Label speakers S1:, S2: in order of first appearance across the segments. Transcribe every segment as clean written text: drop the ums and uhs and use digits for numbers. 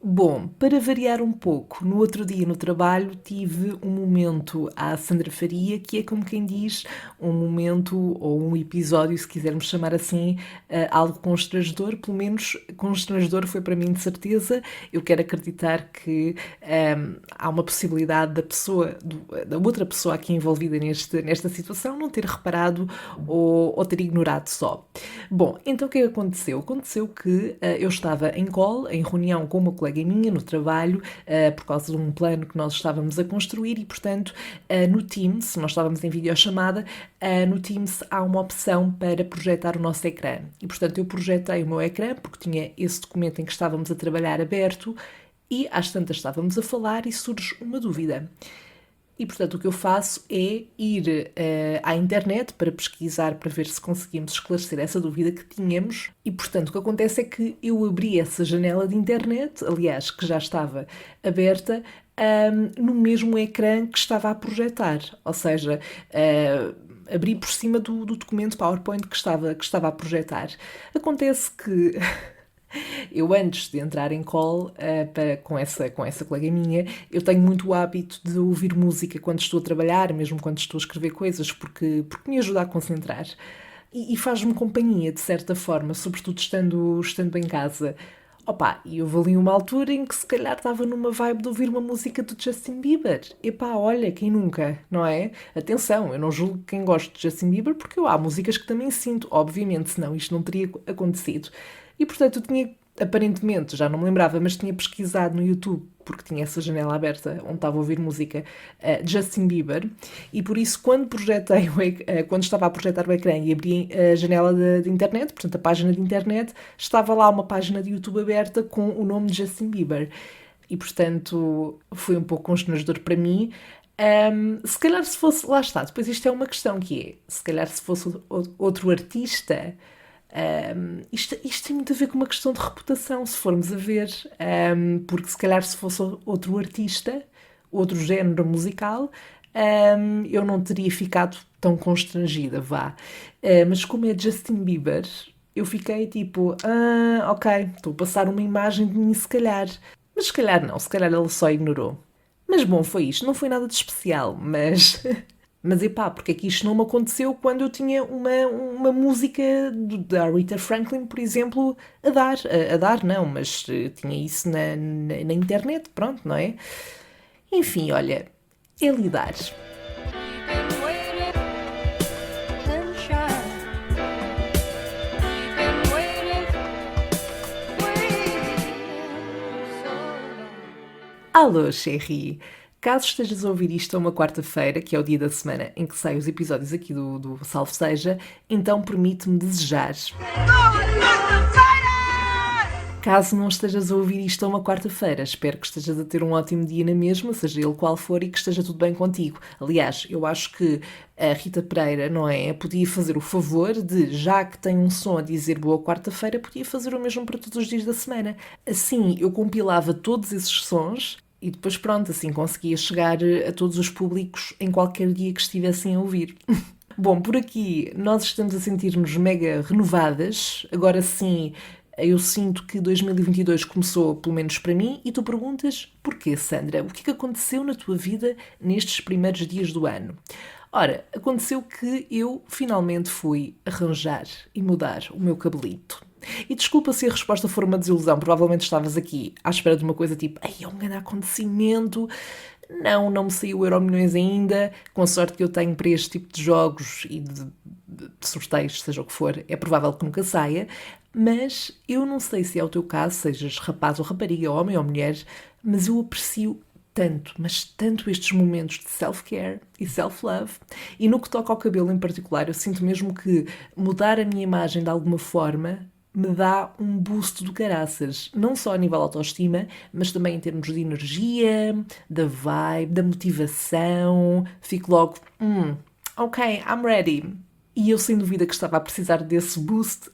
S1: Bom, para variar um pouco, no outro dia no trabalho tive um momento à Sandra Faria, que é como quem diz, um momento ou um episódio, se quisermos chamar assim, algo constrangedor, pelo menos constrangedor foi para mim de certeza. Eu quero acreditar que há uma possibilidade da outra pessoa aqui envolvida nesta situação não ter reparado ou ter ignorado só. Bom, então o que é que aconteceu? Aconteceu que eu estava em call, em reunião com uma colega minha no trabalho, por causa de um plano que nós estávamos a construir e, portanto, no Teams, nós estávamos em videochamada, no Teams há uma opção para projetar o nosso ecrã. E, portanto, eu projetei o meu ecrã porque tinha esse documento em que estávamos a trabalhar aberto e às tantas estávamos a falar e surge uma dúvida. E, portanto, o que eu faço é ir à internet para pesquisar, para ver se conseguimos esclarecer essa dúvida que tínhamos. E, portanto, o que acontece é que eu abri essa janela de internet, aliás, que já estava aberta, no mesmo ecrã que estava a projetar. Ou seja, abri por cima do documento PowerPoint que estava a projetar. Acontece que eu, antes de entrar em call com essa colega minha, eu tenho muito o hábito de ouvir música quando estou a trabalhar, mesmo quando estou a escrever coisas, porque me ajuda a concentrar. E faz-me companhia, de certa forma, sobretudo estando em casa. Opa, e houve ali uma altura em que se calhar estava numa vibe de ouvir uma música do Justin Bieber. Epá, olha, quem nunca, não é? Atenção, eu não julgo quem gosta de Justin Bieber porque há músicas que também sinto, obviamente, senão isto não teria acontecido. E portanto eu tinha, aparentemente, já não me lembrava, mas tinha pesquisado no YouTube, porque tinha essa janela aberta onde estava a ouvir música, Justin Bieber, e por isso quando estava a projetar o ecrã e abri a janela de internet, portanto a página de internet, estava lá uma página de YouTube aberta com o nome de Justin Bieber. E portanto foi um pouco constrangedor para mim. Se calhar se fosse, lá está, depois isto é uma questão que é, se calhar se fosse outro artista. Isto tem muito a ver com uma questão de reputação, se formos a ver, porque se calhar se fosse outro artista, outro género musical, eu não teria ficado tão constrangida, vá. Mas como é Justin Bieber, eu fiquei tipo, ok, estou a passar uma imagem de mim, se calhar. Mas se calhar não, se calhar ele só ignorou. Mas bom, foi isto. Não foi nada de especial, mas. Mas epá, porque é que isto não me aconteceu quando eu tinha uma música da Rita Franklin, por exemplo, a dar não, mas tinha isso na internet, pronto, não é? Enfim, olha, é lidar. Alô, Sherry! Caso estejas a ouvir isto a uma quarta-feira, que é o dia da semana em que saem os episódios aqui do Salve Seja, então permite-me desejar. Caso não estejas a ouvir isto a uma quarta-feira, espero que estejas a ter um ótimo dia na mesma, seja ele qual for, e que esteja tudo bem contigo. Aliás, eu acho que a Rita Pereira, não é? Podia fazer o favor de, já que tem um som a dizer boa quarta-feira, podia fazer o mesmo para todos os dias da semana. Assim, eu compilava todos esses sons e depois pronto, assim conseguia chegar a todos os públicos em qualquer dia que estivessem a ouvir. Bom, por aqui nós estamos a sentir-nos mega renovadas. Agora sim, eu sinto que 2022 começou, pelo menos para mim, e tu perguntas, porquê, Sandra? O que é que aconteceu na tua vida nestes primeiros dias do ano? Ora, aconteceu que eu finalmente fui arranjar e mudar o meu cabelito. E desculpa se a resposta for uma desilusão, provavelmente estavas aqui à espera de uma coisa tipo, ai, é um grande acontecimento. Não me saiu o Euromilhões ainda, com a sorte que eu tenho para este tipo de jogos e de sorteios, seja o que for, é provável que nunca saia, mas eu não sei se é o teu caso, sejas rapaz ou rapariga, homem ou mulher, mas eu aprecio tanto, mas tanto estes momentos de self-care e self-love. E no que toca ao cabelo em particular, eu sinto mesmo que mudar a minha imagem de alguma forma me dá um boost do caraças. Não só a nível de autoestima, mas também em termos de energia, da vibe, da motivação. Fico logo, ok, I'm ready. E eu sem dúvida que estava a precisar desse boost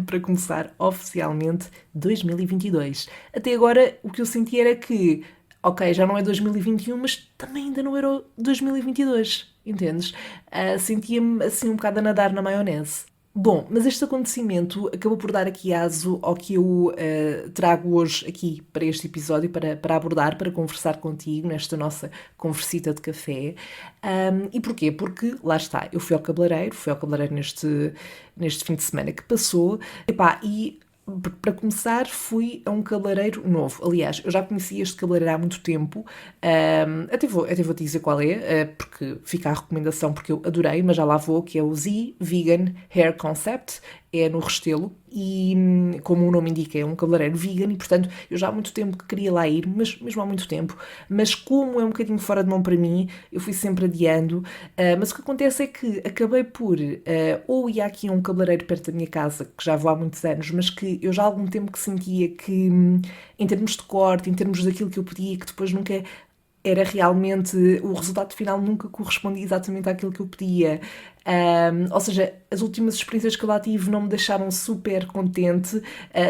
S1: para começar oficialmente 2022. Até agora o que eu senti era que, ok, já não é 2021, mas também ainda não era 2022, entendes? Sentia-me assim um bocado a nadar na maionese. Bom, mas este acontecimento acabou por dar aqui aso ao que eu trago hoje aqui para este episódio, para abordar, para conversar contigo nesta nossa conversita de café. E porquê? Porque, lá está, eu fui ao cabeleireiro neste fim de semana que passou, epá, e para começar, fui a um cabeleireiro novo. Aliás, eu já conhecia este cabeleireiro há muito tempo. Até vou te dizer qual é, porque fica a recomendação, porque eu adorei, mas já lá vou, que é o Z Vegan Hair Concept. É no Restelo e, como o nome indica, é um cabeleireiro vegan e, portanto, eu já há muito tempo que queria lá ir, mas mesmo há muito tempo. Mas como é um bocadinho fora de mão para mim, eu fui sempre adiando. Mas o que acontece é que acabei por, ou ir aqui a um cabeleireiro perto da minha casa, que já vou há muitos anos, mas que eu já há algum tempo que sentia que, em termos de corte, em termos daquilo que eu pedia, que depois nunca era realmente, o resultado final nunca correspondia exatamente àquilo que eu pedia. Ou seja, as últimas experiências que eu lá tive não me deixaram super contente,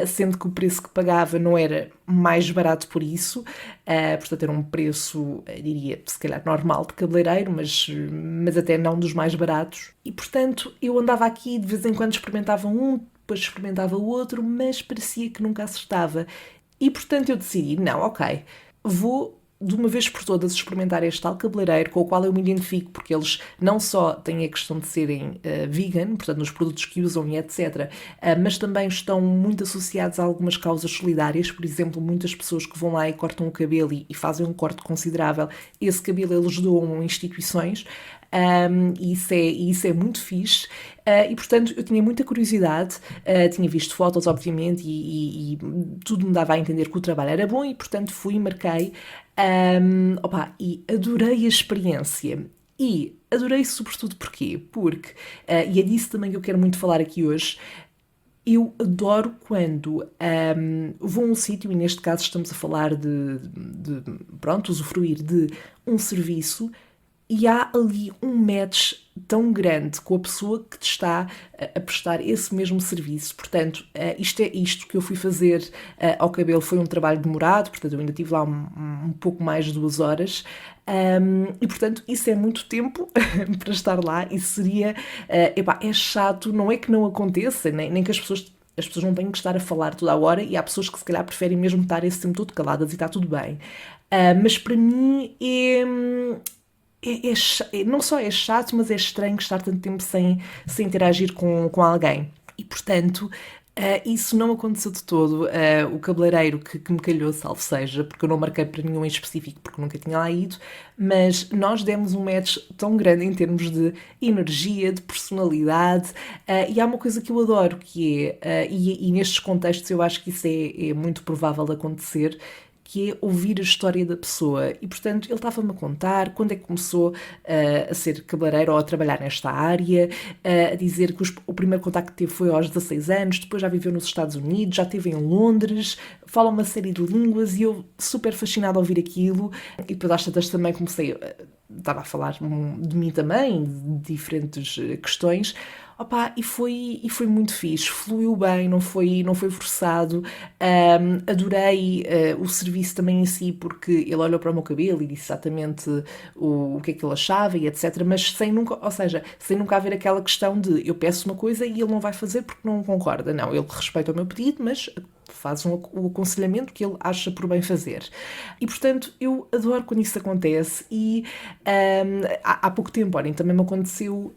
S1: sendo que o preço que pagava não era mais barato por isso, portanto era um preço, diria, se calhar normal de cabeleireiro, mas até não dos mais baratos. E portanto eu andava aqui, de vez em quando experimentava um, depois experimentava o outro, mas parecia que nunca acertava. E portanto eu decidi, não, ok, vou de uma vez por todas experimentar este tal cabeleireiro com o qual eu me identifico, porque eles não só têm a questão de serem vegan, portanto nos produtos que usam e etc, mas também estão muito associados a algumas causas solidárias. Por exemplo, muitas pessoas que vão lá e cortam o cabelo e fazem um corte considerável, esse cabelo eles doam a instituições. E isso é muito fixe. E portanto eu tinha muita curiosidade, tinha visto fotos obviamente e tudo me dava a entender que o trabalho era bom e portanto fui e marquei. E adorei a experiência. E adorei sobretudo porquê? Porque, e é disso também que eu quero muito falar aqui hoje, eu adoro quando vou a um sítio, e neste caso estamos a falar pronto, usufruir de um serviço, e há ali um match tão grande com a pessoa que te está a prestar esse mesmo serviço. Portanto, isto que eu fui fazer ao cabelo foi um trabalho demorado, portanto eu ainda estive lá um pouco mais de 2 horas. E portanto isso é muito tempo para estar lá e seria, é chato, não é que não aconteça, nem que as pessoas não têm que estar a falar toda a hora, e há pessoas que se calhar preferem mesmo estar esse tempo todo caladas e está tudo bem. Mas para mim não só é chato, mas é estranho estar tanto tempo sem interagir com alguém. E, portanto, isso não aconteceu de todo. O cabeleireiro que me calhou, salvo seja, porque eu não marquei para nenhum em específico, porque nunca tinha lá ido, mas nós demos um match tão grande em termos de energia, de personalidade, e há uma coisa que eu adoro, que é, e nestes contextos eu acho que isso é muito provável de acontecer, que é ouvir a história da pessoa. E, portanto, ele estava-me a contar quando é que começou a ser cabeleireiro ou a trabalhar nesta área, a dizer que o primeiro contacto que teve foi aos 16 anos, depois já viveu nos Estados Unidos, já esteve em Londres, fala uma série de línguas, e eu super fascinada a ouvir aquilo. E depois às tantas também comecei, estava a falar de mim também, de diferentes questões. Opa, e foi muito fixe, fluiu bem, não foi forçado. Adorei o serviço também em si, porque ele olhou para o meu cabelo e disse exatamente o que é que ele achava e etc, mas sem nunca, ou seja, sem nunca haver aquela questão de eu peço uma coisa e ele não vai fazer porque não concorda. Não, ele respeita o meu pedido, mas faz o aconselhamento que ele acha por bem fazer. E portanto eu adoro quando isso acontece. E há pouco tempo, olhem, também me aconteceu,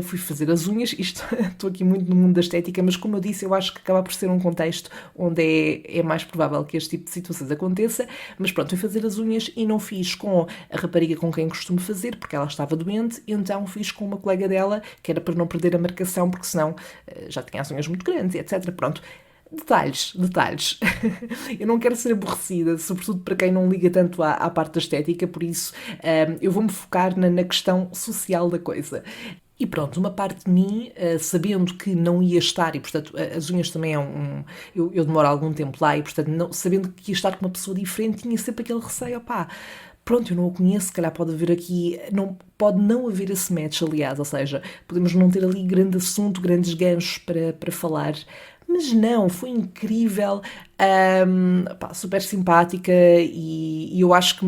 S1: fui fazer as unhas, estou aqui muito no mundo da estética, mas como eu disse, eu acho que acaba por ser um contexto onde é mais provável que este tipo de situações aconteça. Mas pronto, fui fazer as unhas e não fiz com a rapariga com quem costumo fazer, porque ela estava doente, então fiz com uma colega dela, que era para não perder a marcação, porque senão já tinha as unhas muito grandes, etc. Pronto. Detalhes. Eu não quero ser aborrecida, sobretudo para quem não liga tanto à parte da estética, por isso eu vou-me focar na questão social da coisa. E pronto, uma parte de mim, sabendo que não ia estar, e portanto as unhas também é eu demoro algum tempo lá, e portanto sabendo que ia estar com uma pessoa diferente, tinha sempre aquele receio, opá, pronto, eu não o conheço, se calhar pode haver aqui, não, pode não haver esse match, aliás, ou seja, podemos não ter ali grande assunto, grandes ganchos para falar, Mas não, foi incrível, pá, super simpática e eu acho que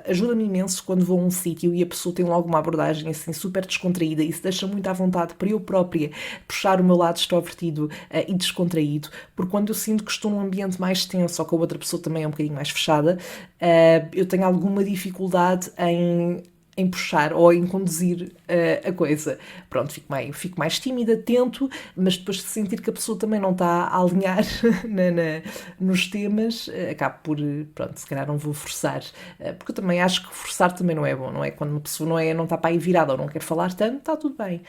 S1: ajuda-me imenso quando vou a um sítio e a pessoa tem logo uma abordagem assim super descontraída e se deixa muito à vontade para eu própria puxar o meu lado extrovertido e descontraído, porque quando eu sinto que estou num ambiente mais tenso ou que a outra pessoa também é um bocadinho mais fechada, eu tenho alguma dificuldade em puxar ou em conduzir a coisa. Pronto, fico mais tímida, tento, mas depois de sentir que a pessoa também não está a alinhar nos temas, acabo por, pronto, se calhar não vou forçar. Porque eu também acho que forçar também não é bom, não é? Quando uma pessoa não está para aí virada ou não quer falar tanto, está tudo bem.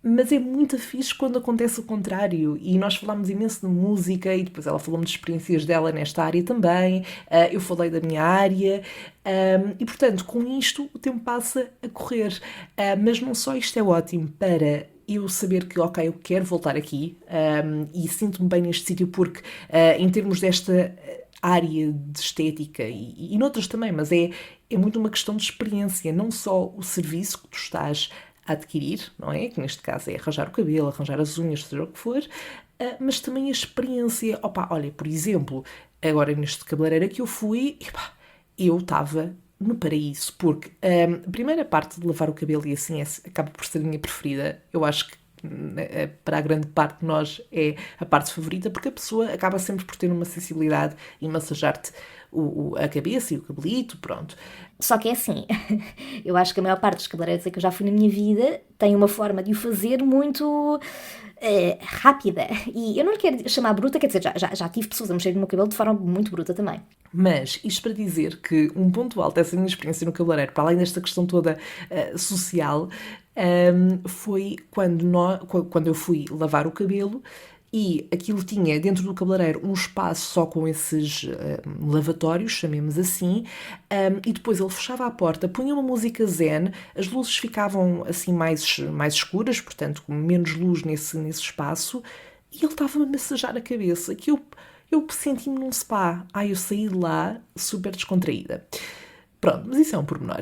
S1: Mas é muito fixe quando acontece o contrário. E nós falámos imenso de música e depois ela falou-me de experiências dela nesta área também. Eu falei da minha área. E portanto, com isto, o tempo passa a correr. Mas não só isto é ótimo para eu saber que, ok, eu quero voltar aqui e sinto-me bem neste sítio porque, em termos desta área de estética e noutras também, mas é muito uma questão de experiência, não só o serviço que tu estás a adquirir, não é? Que neste caso é arranjar o cabelo, arranjar as unhas, seja o que for, mas também a experiência. Opa, olha, por exemplo, agora neste cabeleireiro que eu fui, epá, eu estava no paraíso, porque a primeira parte de lavar o cabelo e assim acaba por ser a minha preferida. Eu acho que para a grande parte de nós é a parte favorita, porque a pessoa acaba sempre por ter uma sensibilidade e massajar-te a cabeça e o cabelito, pronto.
S2: Só que é assim, eu acho que a maior parte dos cabeleireiros a que eu já fui na minha vida tem uma forma de o fazer muito rápida. E eu não lhe quero chamar bruta, quer dizer, já tive pessoas a mexer no meu cabelo de forma muito bruta também.
S1: Mas isto para dizer que um ponto alto dessa minha experiência no cabeleireiro, para além desta questão toda social, foi quando eu fui lavar o cabelo e aquilo tinha dentro do cabeleireiro um espaço só com esses lavatórios, chamemos assim, e depois ele fechava a porta, punha uma música zen, as luzes ficavam assim mais escuras, portanto com menos luz nesse espaço, e ele estava-me a massajar a cabeça, que eu senti-me num spa. Eu saí de lá super descontraída. Pronto, mas isso é um pormenor.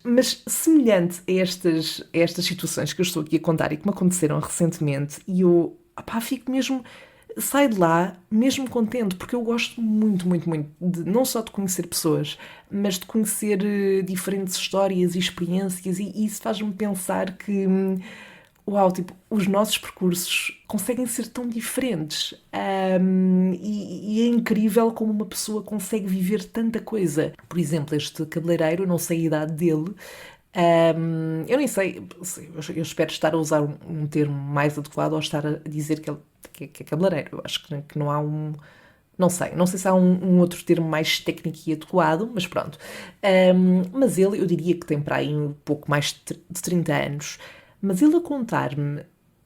S1: Mas semelhante a estas situações que eu estou aqui a contar e que me aconteceram recentemente, e eu, fico mesmo, saio de lá mesmo contente, porque eu gosto muito, muito, muito, não só de conhecer pessoas, mas de conhecer diferentes histórias e experiências, e isso faz-me pensar que uau, tipo, os nossos percursos conseguem ser tão diferentes. E é incrível como uma pessoa consegue viver tanta coisa. Por exemplo, este cabeleireiro, eu não sei a idade dele, eu nem sei, eu espero estar a usar um termo mais adequado ou estar a dizer que é cabeleireiro. Eu acho que não há um. Não sei se há um outro termo mais técnico e adequado, mas pronto. Mas ele, eu diria que tem para aí um pouco mais de 30 anos. Mas ele a contar-me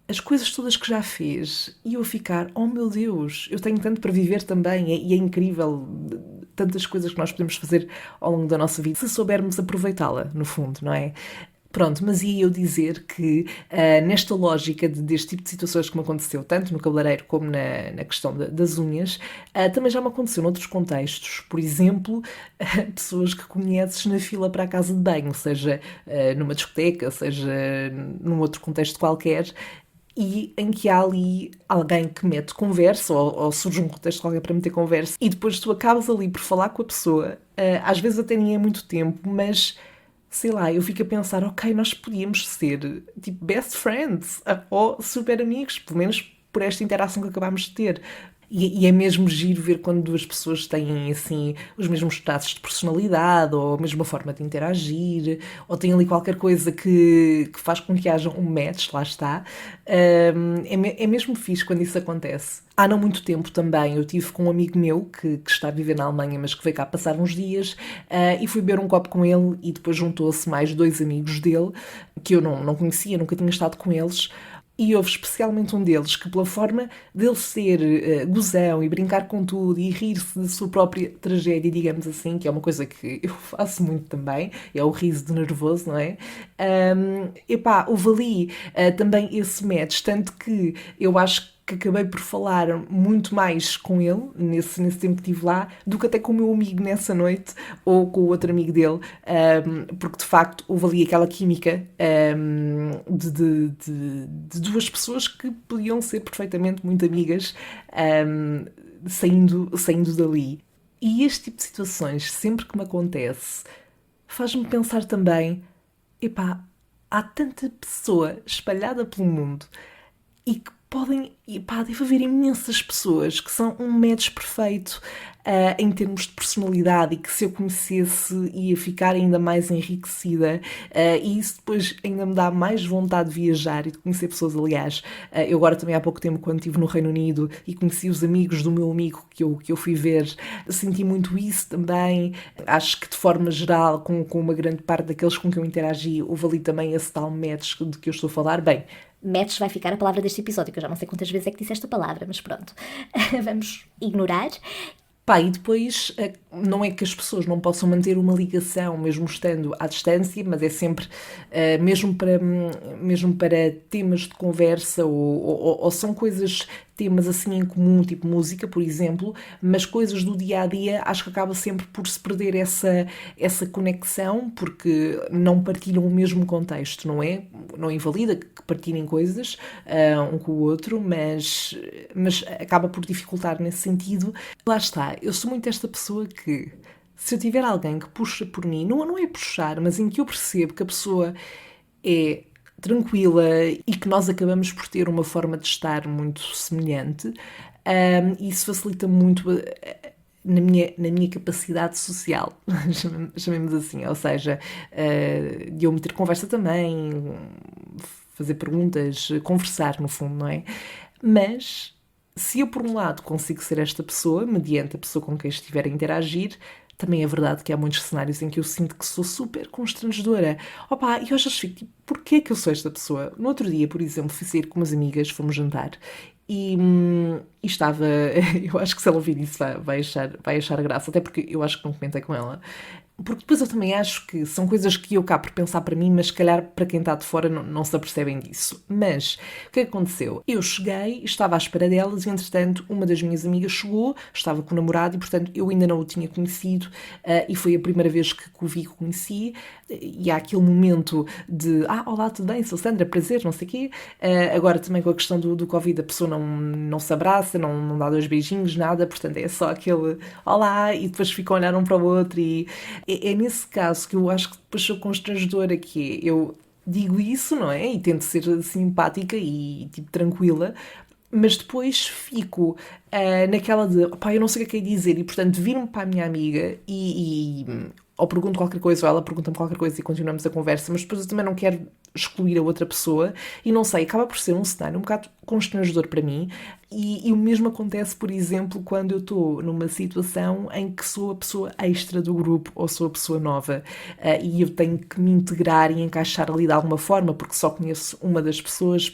S1: as coisas todas que já fez e eu a ficar, oh meu Deus, eu tenho tanto para viver também e é incrível tantas coisas que nós podemos fazer ao longo da nossa vida se soubermos aproveitá-la, no fundo, não é? Pronto, mas ia eu dizer que nesta lógica deste tipo de situações que me aconteceu, tanto no cabeleireiro como na questão das unhas, também já me aconteceu noutros contextos. Por exemplo, pessoas que conheces na fila para a casa de banho, seja numa discoteca, seja num outro contexto qualquer, e em que há ali alguém que mete conversa ou surge um contexto qualquer para meter conversa e depois tu acabas ali por falar com a pessoa, às vezes até nem é muito tempo, mas sei lá, eu fico a pensar, ok, nós podíamos ser tipo best friends ou super amigos, pelo menos por esta interação que acabámos de ter. E é mesmo giro ver quando duas pessoas têm assim os mesmos traços de personalidade ou a mesma forma de interagir ou têm ali qualquer coisa que faz com que haja um match, lá está. É mesmo fixe quando isso acontece. Há não muito tempo também eu tive com um amigo meu que está a viver na Alemanha, mas que veio cá passar uns dias e fui beber um copo com ele e depois juntou-se mais dois amigos dele que eu não conhecia, nunca tinha estado com eles. E houve especialmente um deles que, pela forma dele ser gozão e brincar com tudo e rir-se da sua própria tragédia, digamos assim, que é uma coisa que eu faço muito também, é o riso de nervoso, não é? Houve ali também esse match, tanto que eu acho que acabei por falar muito mais com ele nesse tempo que estive lá do que até com o meu amigo nessa noite ou com o outro amigo dele, porque de facto houve ali aquela química de duas pessoas que podiam ser perfeitamente muito amigas, saindo dali. E este tipo de situações, sempre que me acontece, faz-me pensar também, epá, há tanta pessoa espalhada pelo mundo e que podem, e pá, deve haver imensas pessoas que são um match perfeito em termos de personalidade e que se eu conhecesse ia ficar ainda mais enriquecida, e isso depois ainda me dá mais vontade de viajar e de conhecer pessoas. Aliás, eu agora também há pouco tempo, quando estive no Reino Unido e conheci os amigos do meu amigo que eu fui ver, senti muito isso também. Acho que de forma geral, com uma grande parte daqueles com que eu interagi, houve ali também esse tal match de que eu estou a falar. Bem,
S2: Match vai ficar a palavra deste episódio, que eu já não sei quantas vezes é que disse esta palavra, mas pronto. Vamos ignorar.
S1: pá, e depois, não é que as pessoas não possam manter uma ligação, mesmo estando à distância, mas é sempre, mesmo para temas de conversa, ou são coisas, temas assim em comum, tipo música, por exemplo, mas coisas do dia a dia, acho que acaba sempre por se perder essa conexão, porque não partilham o mesmo contexto, não é? Não invalida que partilhem coisas um com o outro, mas acaba por dificultar nesse sentido. Lá está, eu sou muito esta pessoa que, se eu tiver alguém que puxa por mim, não é puxar, mas em que eu percebo que a pessoa é tranquila e que nós acabamos por ter uma forma de estar muito semelhante, isso facilita muito na minha capacidade social, chamemos assim, ou seja, de eu meter conversa também, fazer perguntas, conversar no fundo, não é? Mas se eu, por um lado, consigo ser esta pessoa, mediante a pessoa com quem estiver a interagir, também é verdade que há muitos cenários em que eu sinto que sou super constrangedora. Opa, e eu às vezes fico tipo, porquê que eu sou esta pessoa? No outro dia, por exemplo, fui sair com umas amigas, fomos jantar, e estava, eu acho que se ela ouvir isso vai achar graça, até porque eu acho que não comentei com ela. Porque depois eu também acho que são coisas que eu cá por pensar para mim, mas se calhar para quem está de fora não se apercebem disso. Mas o que aconteceu? Eu cheguei, estava à espera delas e entretanto uma das minhas amigas chegou, estava com o namorado e portanto eu ainda não o tinha conhecido, e foi a primeira vez que o vi, que o conheci, e há aquele momento de olá, tudo bem, sou Sandra, prazer, não sei o quê. Agora também com a questão do Covid a pessoa não se abraça, não dá dois beijinhos, nada, portanto é só aquele olá e depois ficam a olhar um para o outro e é nesse caso que eu acho que depois sou constrangedora, que é, eu digo isso, não é? E tento ser simpática e tipo tranquila, mas depois fico naquela de opá, eu não sei o que é que é dizer, e portanto viro-me para a minha amiga e ou pergunto qualquer coisa ou ela pergunta-me qualquer coisa e continuamos a conversa, mas depois eu também não quero excluir a outra pessoa e não sei, acaba por ser um cenário um bocado constrangedor para mim e o mesmo acontece, por exemplo, quando eu estou numa situação em que sou a pessoa extra do grupo ou sou a pessoa nova, e eu tenho que me integrar e encaixar ali de alguma forma porque só conheço uma das pessoas,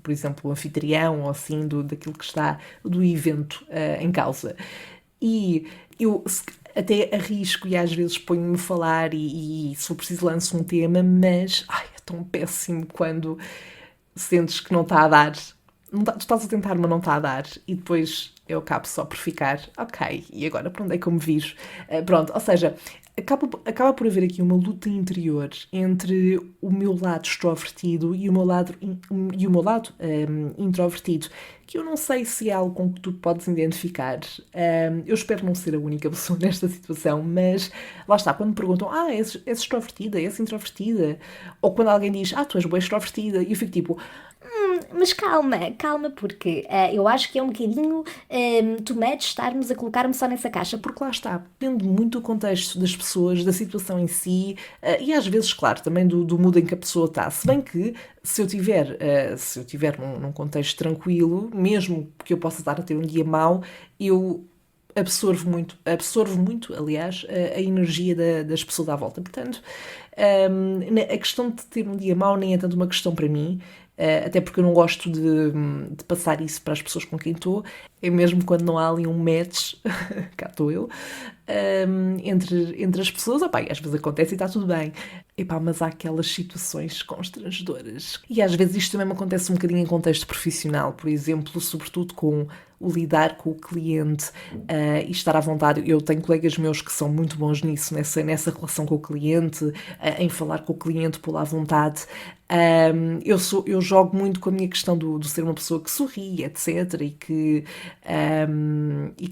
S1: por exemplo, o anfitrião ou assim, daquilo que está, do evento em causa. E eu até arrisco e às vezes ponho-me a falar e se for preciso lanço um tema, mas é tão péssimo quando sentes que não está a dar. Não tá, tu estás a tentar, mas não está a dar. E depois eu acabo só por ficar, ok, e agora para onde é que eu me viro? Pronto, ou seja, acaba por haver aqui uma luta interior entre o meu lado extrovertido e o meu lado introvertido, que eu não sei se é algo com que tu podes identificar. Eu espero não ser a única pessoa nesta situação, mas lá está, quando me perguntam, és extrovertida, és introvertida, ou quando alguém diz, tu és boa extrovertida, e eu fico tipo,
S2: Mas calma, porque eu acho que é um bocadinho too much estarmos a colocar-me só nessa caixa.
S1: porque lá está, depende muito do contexto das pessoas, da situação em si, e às vezes, claro, também do mood em que a pessoa está. Se bem que, se eu tiver num contexto tranquilo, mesmo que eu possa estar a ter um dia mau, eu absorvo muito, aliás, a energia das pessoas à volta. Portanto, a questão de ter um dia mau nem é tanto uma questão para mim, até porque eu não gosto de passar isso para as pessoas com quem estou, é mesmo quando não há ali um match, cá estou eu, entre as pessoas. Opá, e às vezes acontece e está tudo bem. Epá, mas há aquelas situações constrangedoras. E às vezes isto também me acontece um bocadinho em contexto profissional, por exemplo, sobretudo com o lidar com o cliente e estar à vontade. Eu tenho colegas meus que são muito bons nisso, nessa relação com o cliente, em falar com o cliente, pô-lo à vontade. Eu jogo muito com a minha questão do ser uma pessoa que sorri, etc. E que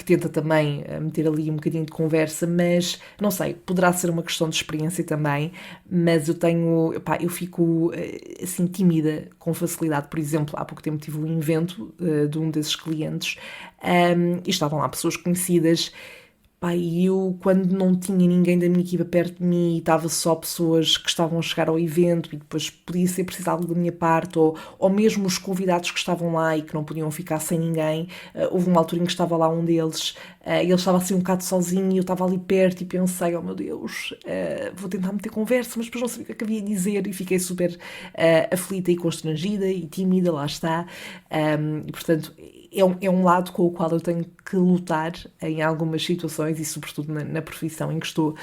S1: tenta também meter ali um bocadinho de conversa, mas não sei, poderá ser uma questão de experiência também, mas eu fico assim tímida com facilidade. Por exemplo, há pouco tempo tive um evento de um desses clientes e estavam lá pessoas conhecidas. Pá, e eu, quando não tinha ninguém da minha equipa perto de mim e estava só pessoas que estavam a chegar ao evento e depois podia ser preciso algo da minha parte, ou mesmo os convidados que estavam lá e que não podiam ficar sem ninguém, houve uma altura em que estava lá um deles, e ele estava assim um bocado sozinho e eu estava ali perto e pensei, oh meu Deus, vou tentar meter conversa, mas depois não sabia o que havia a dizer e fiquei super aflita e constrangida e tímida, lá está. E portanto, é um lado com o qual eu tenho que lutar em algumas situações e sobretudo na profissão em que estou.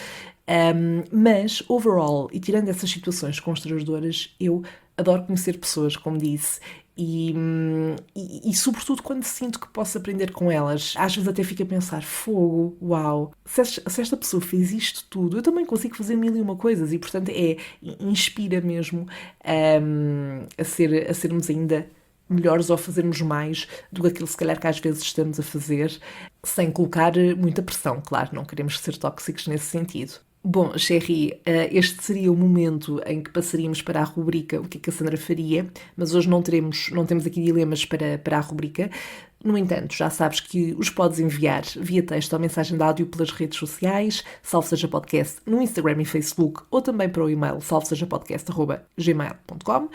S1: Mas, overall, e tirando essas situações constrangedoras, eu adoro conhecer pessoas, como disse, e sobretudo quando sinto que posso aprender com elas. Às vezes até fico a pensar, fogo, uau, se esta pessoa fez isto tudo, eu também consigo fazer mil e uma coisas, e portanto inspira mesmo a sermos ainda melhores ou fazermos mais do que aquilo se calhar que às vezes estamos a fazer, sem colocar muita pressão, claro, não queremos ser tóxicos nesse sentido. Bom, Sherry, este seria o momento em que passaríamos para a rubrica O que é que a Sandra faria, mas hoje não temos aqui dilemas para a rubrica. No entanto, já sabes que os podes enviar via texto ou mensagem de áudio pelas redes sociais, Salve Seja Podcast, no Instagram e Facebook, ou também para o e-mail salvesejapodcast@gmail.com.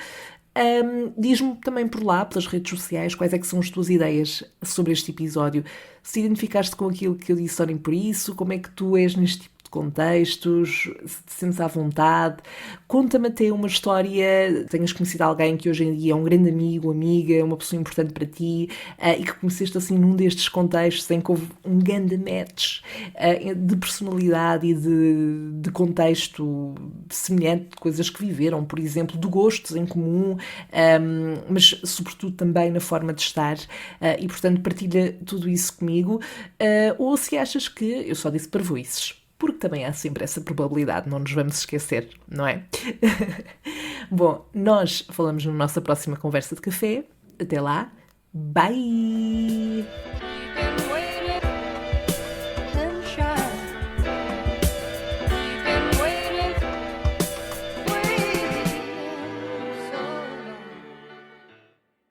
S1: Diz-me também por lá, pelas redes sociais, quais é que são as tuas ideias sobre este episódio. Se identificaste com aquilo que eu disse, olhem por isso, como é que tu és neste tipo de contextos, se te sentes à vontade. Conta-me até uma história, tenhas conhecido alguém que hoje em dia é um grande amigo, amiga, uma pessoa importante para ti, e que conheceste assim num destes contextos em que houve um grande match de personalidade e de contexto semelhante, de coisas que viveram, por exemplo, de gostos em comum, mas sobretudo também na forma de estar, e portanto partilha tudo isso comigo, ou se achas que eu só disse parvoices, porque também há sempre essa probabilidade, não nos vamos esquecer, não é? Bom, nós falamos na nossa próxima conversa de café. Até lá, bye!